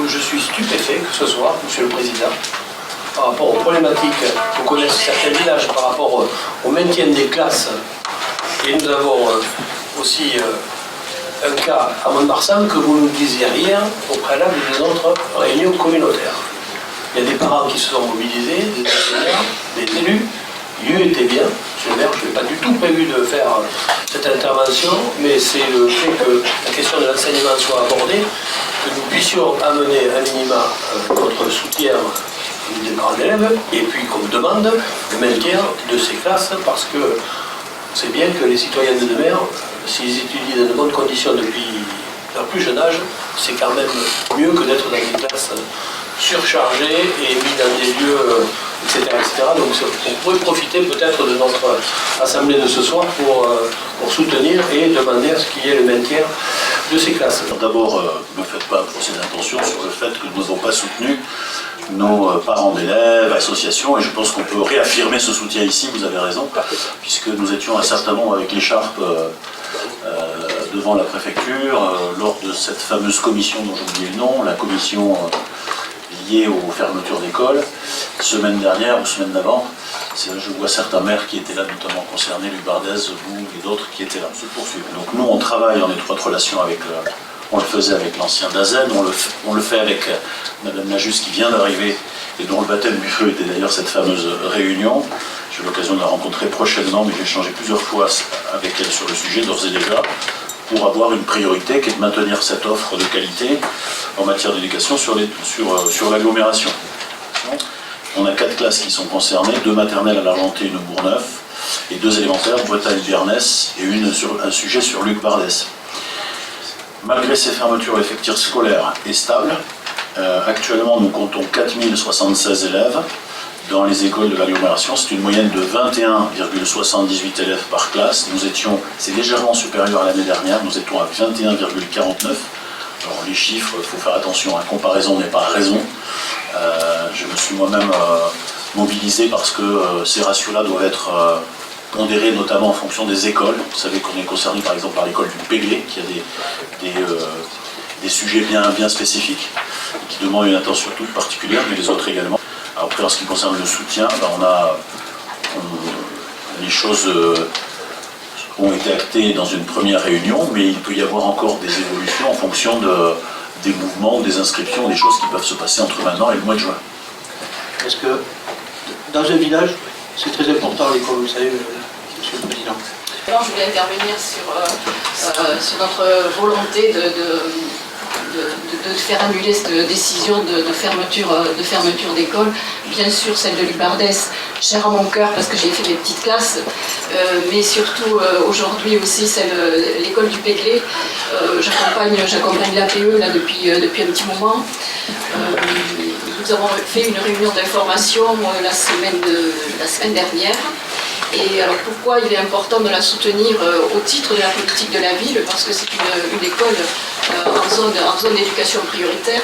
je suis stupéfait que ce soir, Monsieur le Président, par rapport aux problématiques que connaissent certains villages, par rapport au maintien des classes, et nous avons aussi un cas à Mont-de-Marsan que vous nous disiez hier au préalable de notre réunion communautaire. Il y a des parents qui se sont mobilisés, des enseignants, des élus. Lieu était bien, monsieur le maire, je n'ai pas du tout prévu de faire cette intervention, mais c'est le fait que la question de l'enseignement soit abordée, que nous puissions amener à minima notre soutien des parents d'élèves, et puis qu'on demande le maintien de ces classes, parce que c'est bien que les citoyens de demain, s'ils étudient dans de bonnes conditions depuis leur plus jeune âge, c'est quand même mieux que d'être dans des classes surchargées et mis dans des lieux, etc. Donc on pourrait profiter peut-être de notre assemblée de ce soir pour soutenir et demander à ce qu'il y ait le maintien de ces classes. D'abord, ne faites pas procès d'intention sur le fait que nous n'avons pas soutenu nos parents d'élèves, associations, et je pense qu'on peut réaffirmer ce soutien ici, vous avez raison, puisque nous étions un certain nombre avec l'écharpe devant la préfecture, lors de cette fameuse commission dont j'ai oublié le nom, la commission liée aux fermetures d'écoles, semaine dernière ou semaine d'avant. Je vois certains maires qui étaient là, notamment concernés, Luc Bardez, vous et d'autres qui étaient là. Se poursuivre. Donc nous, on travaille en étroite relation avec on le faisait avec l'ancien DAZEN, on le fait avec Madame Najus qui vient d'arriver et dont le baptême du feu était d'ailleurs cette fameuse réunion. J'ai eu l'occasion de la rencontrer prochainement, mais j'ai échangé plusieurs fois avec elle sur le sujet, d'ores et déjà, pour avoir une priorité qui est de maintenir cette offre de qualité en matière d'éducation sur l'agglomération. On a 4 classes qui sont concernées, 2 maternelles à l'Argenté et une au Bourgneuf, et 2 élémentaires, Bretagne-Bernès, et un sujet sur Luc Bardès. Malgré ces fermetures, l'effectif scolaire est stable. Actuellement, nous comptons 4076 élèves dans les écoles de l'agglomération. C'est une moyenne de 21,78 élèves par classe. C'est légèrement supérieur à l'année dernière, nous étions à 21,49. Alors les chiffres, il faut faire attention, comparaison n'est pas raison. Je me suis moi-même mobilisé parce que ces ratios-là doivent être pondérés notamment en fonction des écoles. Vous savez qu'on est concerné par exemple par l'école du Péglé, qui a des sujets bien spécifiques, qui demandent une attention toute particulière, mais les autres également. Alors, après, en ce qui concerne le soutien, les choses ont été actées dans une première réunion, mais il peut y avoir encore des évolutions en fonction des mouvements, des inscriptions, des choses qui peuvent se passer entre maintenant et le mois de juin. Parce que dans un village, c'est très important l'école, vous savez, Monsieur le Président. Alors, je voulais intervenir sur notre volonté de faire annuler cette décision de fermeture d'école. Bien sûr, celle de Luc Bardès, chère à mon cœur parce que j'ai fait des petites classes, mais surtout aujourd'hui aussi l'école du Péglé. J'accompagne l'APE là depuis un petit moment. Nous avons fait une réunion d'information la semaine dernière. Et alors pourquoi il est important de la soutenir au titre de la politique de la ville, parce que c'est une école en zone d'éducation prioritaire,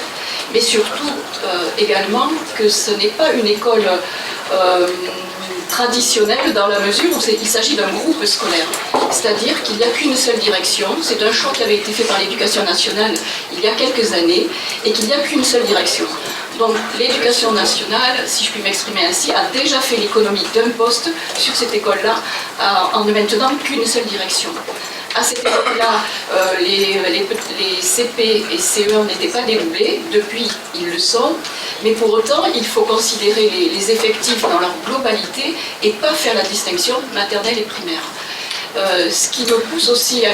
mais surtout également que ce n'est pas une école traditionnelle dans la mesure où il s'agit d'un groupe scolaire. C'est-à-dire qu'il n'y a qu'une seule direction, c'est un choix qui avait été fait par l'Éducation nationale il y a quelques années, et qu'il n'y a qu'une seule direction. Donc l'Éducation nationale, si je puis m'exprimer ainsi, a déjà fait l'économie d'un poste sur cette école-là en ne maintenant qu'une seule direction. À cette époque-là, les CP et CE1 n'étaient pas dédoublés, depuis ils le sont, mais pour autant il faut considérer les effectifs dans leur globalité et pas faire la distinction maternelle et primaire. Ce qui me pousse aussi à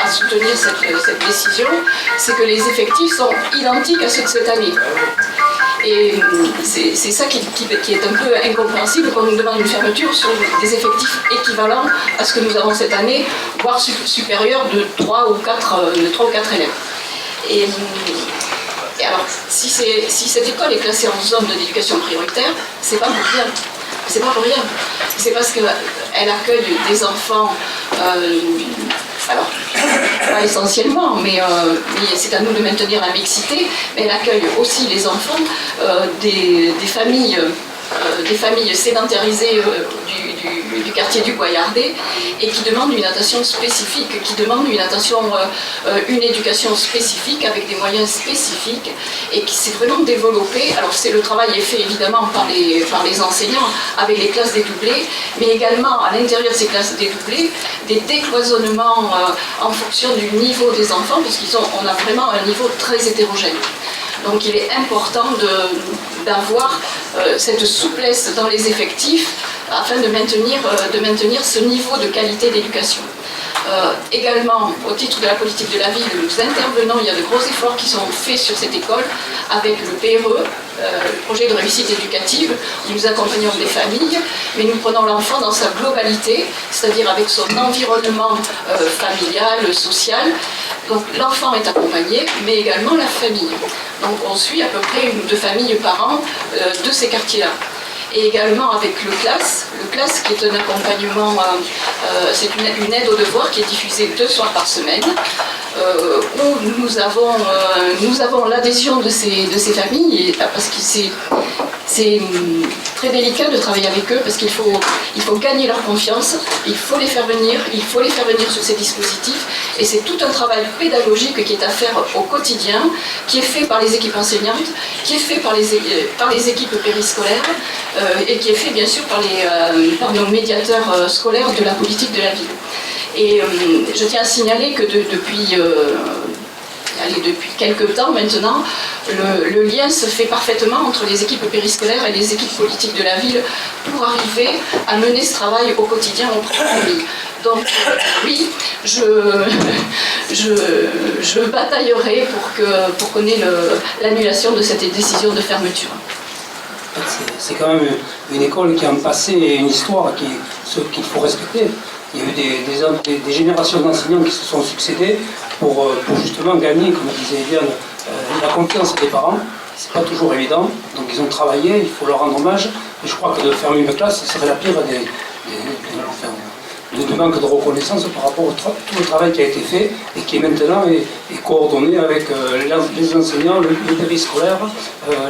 soutenir cette décision, c'est que les effectifs sont identiques à ceux de cette année. Et c'est ça qui est un peu incompréhensible quand on nous demande une fermeture sur des effectifs équivalents à ce que nous avons cette année, voire supérieurs de 3 ou 4 élèves. Et alors, si cette école est classée en zone d'éducation prioritaire, c'est pas pour rien. C'est pas pour rien. C'est parce qu'elle accueille des enfants, alors pas essentiellement, mais c'est à nous de maintenir la mixité, mais elle accueille aussi les enfants des familles des familles sédentarisées du quartier du Goyardet et qui demandent une attention spécifique, qui demandent une éducation spécifique avec des moyens spécifiques et qui s'est vraiment développé. Alors le travail est fait évidemment par les enseignants avec les classes dédoublées, mais également à l'intérieur de ces classes dédoublées, des décloisonnements en fonction du niveau des enfants, parce qu'on a vraiment un niveau très hétérogène. Donc il est important d'avoir cette souplesse dans les effectifs afin de maintenir ce niveau de qualité d'éducation. Également, au titre de la politique de la ville, nous intervenons, il y a de gros efforts qui sont faits sur cette école avec le PRE, le projet de réussite éducative, où nous accompagnons des familles, mais nous prenons l'enfant dans sa globalité, c'est-à-dire avec son environnement familial, social. Donc l'enfant est accompagné, mais également la famille. Donc on suit à peu près 1 ou 2 familles par an de ces quartiers-là. Et également avec le CLAS qui est un accompagnement, c'est une aide aux devoirs qui est diffusée 2 soirs par semaine, où nous avons l'adhésion de ces familles, parce que c'est très délicat de travailler avec eux, parce qu'il faut gagner leur confiance, il faut les faire venir sur ces dispositifs, et c'est tout un travail pédagogique qui est à faire au quotidien, qui est fait par les équipes enseignantes, qui est fait par les équipes périscolaires, et qui est fait bien sûr par nos médiateurs scolaires de la politique de la ville. Et je tiens à signaler que depuis quelques temps maintenant, le lien se fait parfaitement entre les équipes périscolaires et les équipes politiques de la ville pour arriver à mener ce travail au quotidien auprès de la famille. Donc oui, je bataillerai pour qu'on ait l'annulation de cette décision de fermeture. C'est quand même une école qui a un passé et une histoire qu'il faut respecter. Il y a eu des générations d'enseignants qui se sont succédés pour justement gagner, comme disait Eliane, la confiance des parents. C'est pas toujours évident, donc ils ont travaillé, il faut leur rendre hommage. Et je crois que de fermer une classe, ce serait la pire de manque de reconnaissance par rapport à tout le travail qui a été fait et qui maintenant est coordonné avec les enseignants, le périscolaire,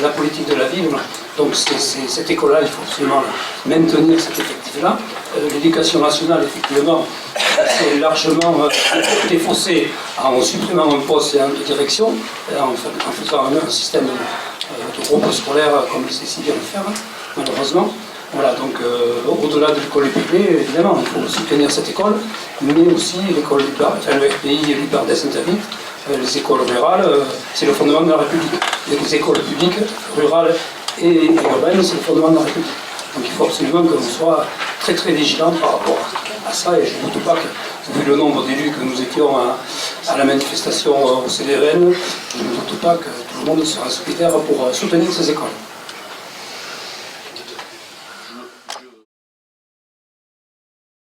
la politique de la ville. Donc cette école-là, il faut absolument maintenir cet effectif-là. L'éducation nationale, effectivement, s'est largement défaussée en supprimant un poste et de direction, en faisant un système de groupe scolaire comme le sait si bien le faire, malheureusement. Voilà, donc au-delà de l'école privée, évidemment, il faut soutenir cette école, mais aussi l'école le FPI Libre de Saint-David, les écoles rurales, c'est le fondement de la République. Les écoles publiques, rurales et urbaines, c'est le fondement de la République. Donc il faut absolument que l'on soit très très vigilant par rapport à ça, et je ne doute pas que, vu le nombre d'élus que nous étions à la manifestation au CDRN, je ne doute pas que tout le monde sera solidaire pour soutenir ces écoles.